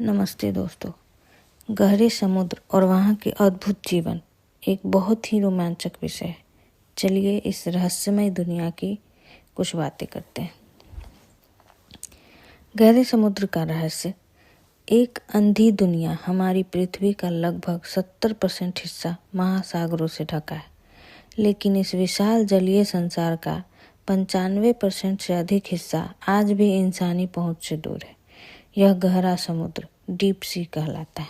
नमस्ते दोस्तों। गहरे समुद्र और वहाँ के अद्भुत जीवन एक बहुत ही रोमांचक विषय है। चलिए इस रहस्यमय दुनिया की कुछ बातें करते हैं। गहरे समुद्र का रहस्य। एक अंधी दुनिया हमारी पृथ्वी का लगभग 70% हिस्सा महासागरों से ढका है, लेकिन इस विशाल जलीय संसार का 95% से अधिक हिस्सा आज भी इंसानी पहुंच से दूर है। यह गहरा समुद्र डीप सी कहलाता है।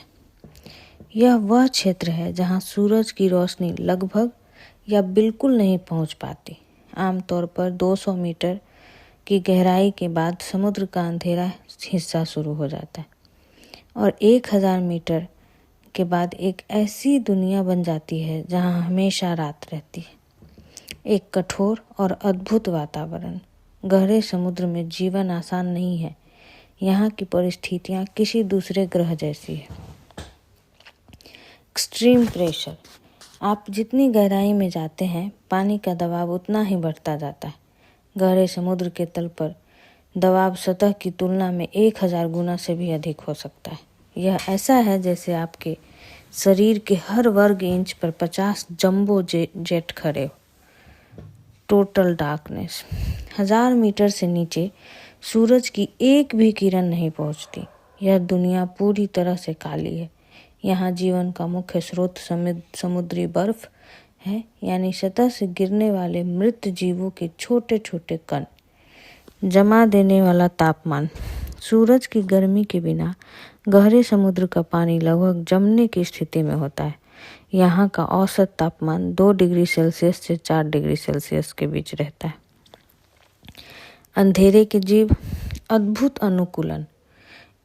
यह वह क्षेत्र है जहां सूरज की रोशनी लगभग या बिल्कुल नहीं पहुंच पाती। आमतौर पर 200 मीटर की गहराई के बाद समुद्र का अंधेरा हिस्सा शुरू हो जाता है और 1000 मीटर के बाद एक ऐसी दुनिया बन जाती है जहां हमेशा रात रहती है। एक कठोर और अद्भुत वातावरण। गहरे समुद्र में जीवन आसान नहीं है। यहाँ की परिस्थितियाँ किसी दूसरे ग्रह जैसी है। Extreme pressure. आप जितनी गहराई में जाते हैं, पानी का दबाव उतना ही बढ़ता जाता है। गहरे समुद्र के तल पर दबाव सतह की तुलना में 1000 गुना से भी अधिक हो सकता है। यह ऐसा है जैसे आपके शरीर के हर वर्ग इंच पर 50 जंबो जेट खड़े हो। Total darkness. 1000 मीटर से नीचे सूरज की एक भी किरण नहीं पहुंचती। यह दुनिया पूरी तरह से काली है। यहाँ जीवन का मुख्य स्रोत समुद्री बर्फ है, यानी सतह से गिरने वाले मृत जीवों के छोटे छोटे कण। जमा देने वाला तापमान। सूरज की गर्मी के बिना गहरे समुद्र का पानी लगभग जमने की स्थिति में होता है। यहाँ का औसत तापमान 2 डिग्री सेल्सियस से 4 डिग्री सेल्सियस के बीच रहता है। अंधेरे के जीव। अद्भुत अनुकूलन।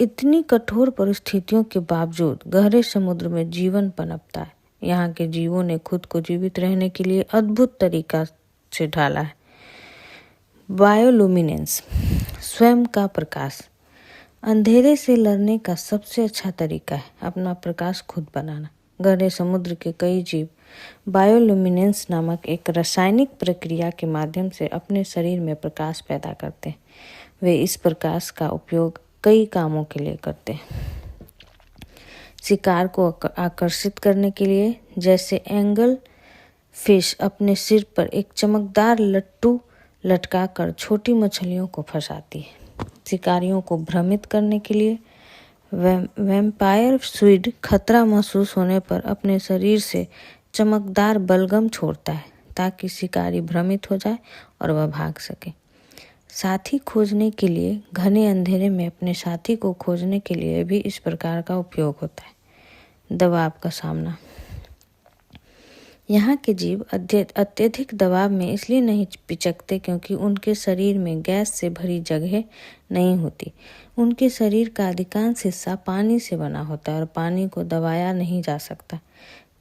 इतनी कठोर परिस्थितियों के बावजूद गहरे समुद्र में जीवन पनपता है। यहाँ के जीवों ने खुद को जीवित रहने के लिए अद्भुत तरीका से ढाला है। बायोलुमिनेंस। स्वयं का प्रकाश। अंधेरे से लड़ने का सबसे अच्छा तरीका है अपना प्रकाश खुद बनाना। गहरे समुद्र के कई जीव बायोलुमिनेंस नामक एक रासायनिक प्रक्रिया के माध्यम से अपने शरीर में प्रकाश पैदा करते हैं। वे इस प्रकाश का उपयोग कई कामों के लिए करते हैं। शिकार को आकर्षित करने के लिए, जैसे एंगल फिश अपने सिर पर एक चमकदार लट्टू लटकाकर छोटी मछलियों को फंसाती है। शिकारियों को भ्रमित करने के लिए वैम्पायर स्क्विड खतरा महसूस होने पर अपने शरीर से चमकदार बलगम छोड़ता है ताकि शिकारी भ्रमित हो जाए और वह भाग सके। साथी खोजने के लिए घने अंधेरे में अपने साथी को खोजने के लिए भी इस प्रकार का उपयोग होता है। दबाव का सामना। यहाँ के जीव अत्यधिक दबाव में इसलिए नहीं पिचकते क्योंकि उनके शरीर में गैस से भरी जगह नहीं होती। उनके शरीर का अधिकांश हिस्सा पानी से बना होता है और पानी को दबाया नहीं जा सकता।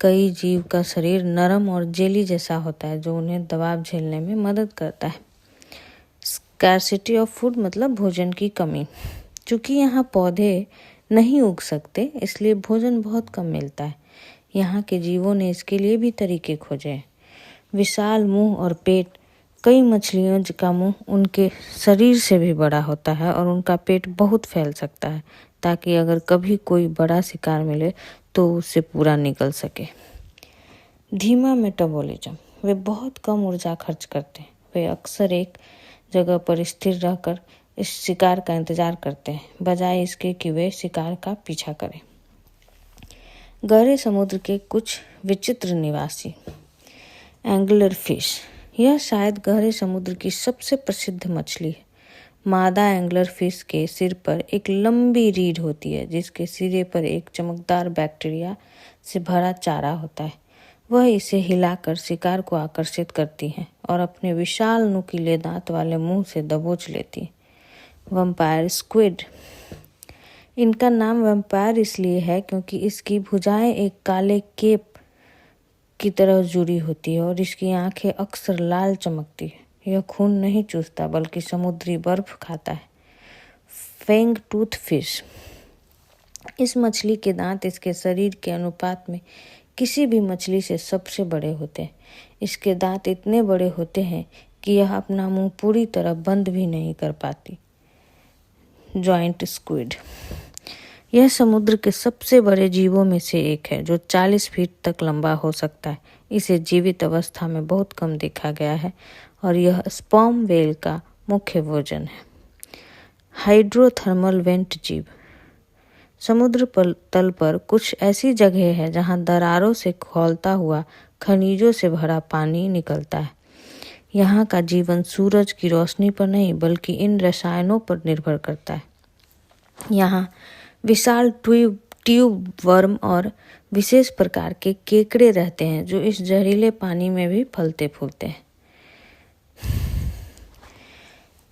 कई जीव का शरीर नरम और जेली जैसा होता है जो उन्हें दबाव झेलने में मदद करता है। स्कार्सिटी ऑफ फूड मतलब भोजन की कमी। चूँकि यहाँ पौधे नहीं उग सकते, इसलिए भोजन बहुत कम मिलता है। यहाँ के जीवों ने इसके लिए भी तरीके खोजे हैं। विशाल मुंह और पेट। कई मछलियों का मुंह उनके शरीर से भी बड़ा होता है और उनका पेट बहुत फैल सकता है ताकि अगर कभी कोई बड़ा शिकार मिले तो उससे पूरा निकल सके। धीमा मेटाबॉलिज्म। वे बहुत कम ऊर्जा खर्च करते हैं। वे अक्सर एक जगह पर स्थिर रहकर इस शिकार का इंतजार करते हैं, बजाय इसके कि वे शिकार का पीछा करें। गहरे समुद्र के कुछ विचित्र निवासी। Angler fish. यह शायद गहरे समुद्र की सबसे प्रसिद्ध मछली है। मादा एंगलर फिश के सिर पर एक लंबी रीढ़ होती है जिसके सिरे पर एक चमकदार बैक्टीरिया से भरा चारा होता है। वह इसे हिलाकर शिकार को आकर्षित करती हैं और अपने विशाल नुकीले दांत वाले मुंह से दबोच लेती हैं। Vampire squid. इनका नाम वैम्पायर इसलिए है क्योंकि इसकी भुजाएं एक काले केप की तरह जुड़ी होती है और इसकी आंखें अक्सर लाल चमकती है। यह खून नहीं चूसता बल्कि समुद्री बर्फ खाता है। Feng tooth fish. इस मछली के दांत इसके शरीर के अनुपात में किसी भी मछली से सबसे बड़े होते हैं। इसके दांत इतने बड़े होते हैं कि यह अपना मुंह पूरी तरह बंद भी नहीं कर पाती। Joint squid. यह समुद्र के सबसे बड़े जीवों में से एक है जो 40 फीट तक लंबा हो सकता है। इसे जीवित अवस्था में बहुत कम देखा गया है और यह स्पर्म व्हेल का मुख्य भोजन है। हाइड्रोथर्मल वेंट जीव। समुद्र तल पर कुछ ऐसी जगह है जहां दरारों से खौलता हुआ खनिजों से भरा पानी निकलता है। यहाँ का जीवन सूरज की रोशनी पर नहीं बल्कि इन रसायनों पर निर्भर करता है। यहाँ विशाल ट्यूब वर्म और विशेष प्रकार के केकड़े रहते हैं जो इस जहरीले पानी में भी फलते फूलते हैं।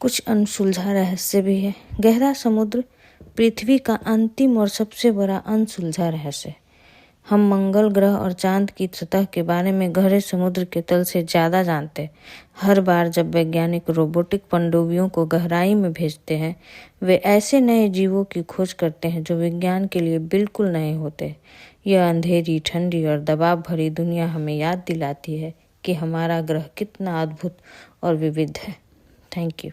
कुछ अनसुलझा रहस्य भी है। गहरा समुद्र पृथ्वी का अंतिम और सबसे बड़ा अनसुलझा रहस्य है। हम मंगल ग्रह और चांद की सतह के बारे में गहरे समुद्र के तल से ज़्यादा जानते हैं। हर बार जब वैज्ञानिक रोबोटिक पनडुब्बियों को गहराई में भेजते हैं, वे ऐसे नए जीवों की खोज करते हैं जो विज्ञान के लिए बिल्कुल नए होते। यह अंधेरी, ठंडी और दबाव भरी दुनिया हमें याद दिलाती है कि हमारा ग्रह कितना अद्भुत और विविध है। Thank you.